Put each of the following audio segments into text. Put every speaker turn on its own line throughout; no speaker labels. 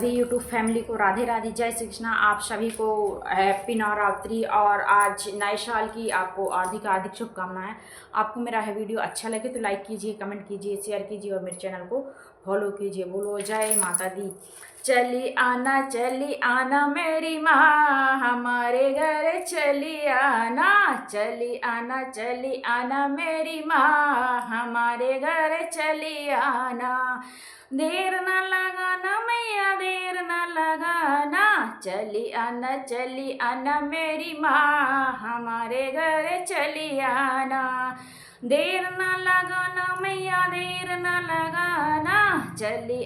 YouTube family को राधे राधे, जय श्री कृष्णा। आप सभी को हैप्पी नवरात्रि और आज नए साल की आपको हार्दिक शुभकामनाएं। आपको मेरा है वीडियो अच्छा लगे तो लाइक कीजिए, कमेंट कीजिए, शेयर कीजिए और मेरे चैनल को फॉलो कीजिए। बोलो जय माता दी। चली आना मेरी माँ, हमारे घर चली आना मेरी माँ, हमारे घर चली आना। देर न लगाना मैया, देर न लगाना, चली आना मेरी माँ, हमारे घर चली आना। देर न लगाना मैया, देर न लगाना, चली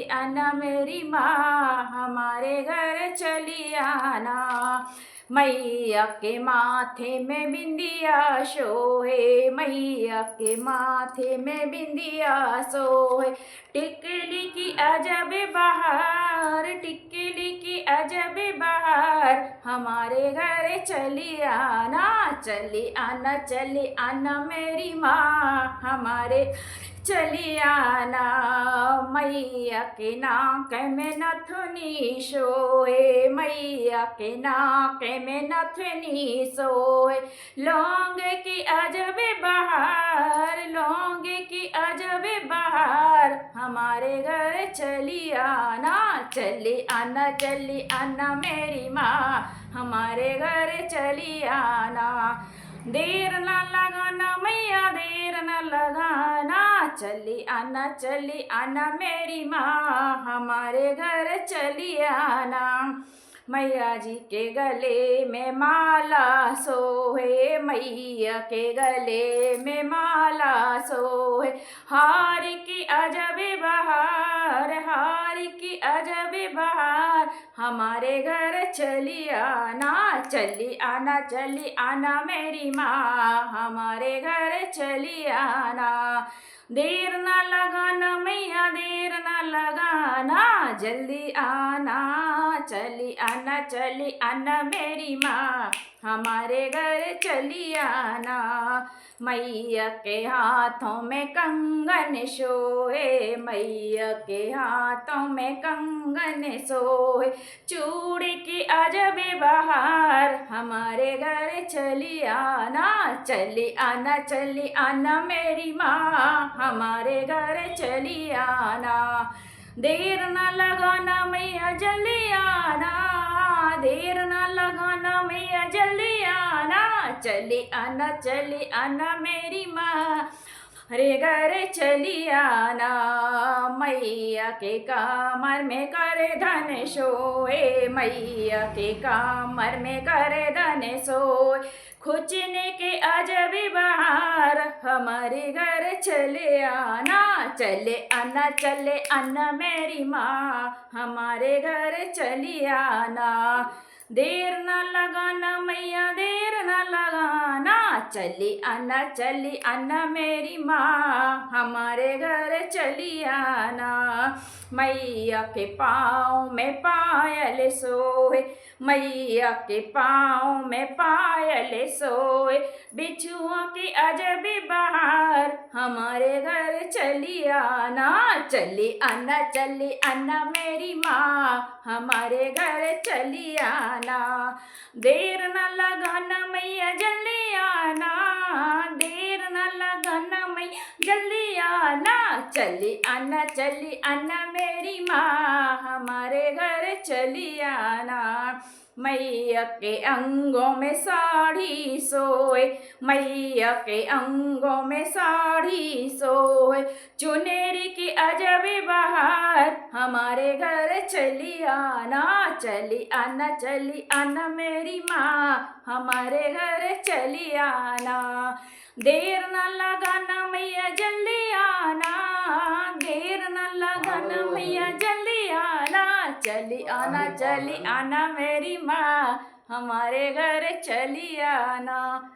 आना मेरी माँ, हमारे घर चली आना। मैया के माथे में बिंदिया सोहे, मैया के माथे में बिंदिया सोहे। टिकली की अजब बहार, टिकली की अजब बहार, हमारे घर चली आना मेरी माँ, हमारे चली आना। मैया के नाक में नथुनी सोए, मैया के नाक में नथुनी सोए। लौंग की अजब बहार, लौंग की अजब बहार, हमारे घर चली आना मेरी माँ, हमारे घर चली आना। देर न लगाना मैया, देर न लगाना, चली आना मेरी माँ, हमारे घर चली आना। मैया जी के गले में माला सोहे, मैया के गले में माला सोहे। हार की अजब बहार, हार की अजब बहार, हमारे घर चली आना मेरी माँ, हमारे घर चली आना। देर न लगाना मैया, देर न लगाना, जल्दी आना, चली आना मेरी माँ, हमारे घर चली आना। मैया के हाथों में कंगन सोए, मैया के हाथों में कंगन सोए। चूड़ी की अजब बहार, हमारे घर चली आना मेरी माँ, हमारे घर चली आना। देर न लगाना मैया, जल्दी आना, देर न लगाना मैया, जल्दी आना, चली आना मेरी माँ, हरे घर चली आना। मैया के कमर में करे धन सोए, मैया के कमर में करे धन सोए। खुचने के अजब बहार, हमारे घर चले आना मेरी माँ, हमारे घर चली आना। देर न लगाना मैया, देर न लगाना, चली आना मेरी माँ, हमारे घर चली आना। मैया के पाँव में पायल सोए, मैया के पाँव में पायल सोए। बिछुओं की अजब बहार, हमारे घर चली आना मेरी माँ, हमारे घर चली आना। देर न लगाना मैया, जल्दी आना, देर न लगाना मैया, जल्दी आना, चली आना मेरी माँ, हमारे घर चली आना। मैया के अंगों में साड़ी सोए, मैया के अंगों में साड़ी सोए। चुनेरी की अजब बहार, हमारे घर चली आना मेरी माँ, हमारे घर चली आना। देर न लगाना मैया, जल्दी आना, देर न लगाना मैया, जल्दी आना, चली आना मेरी माँ, हमारे घर चली आना।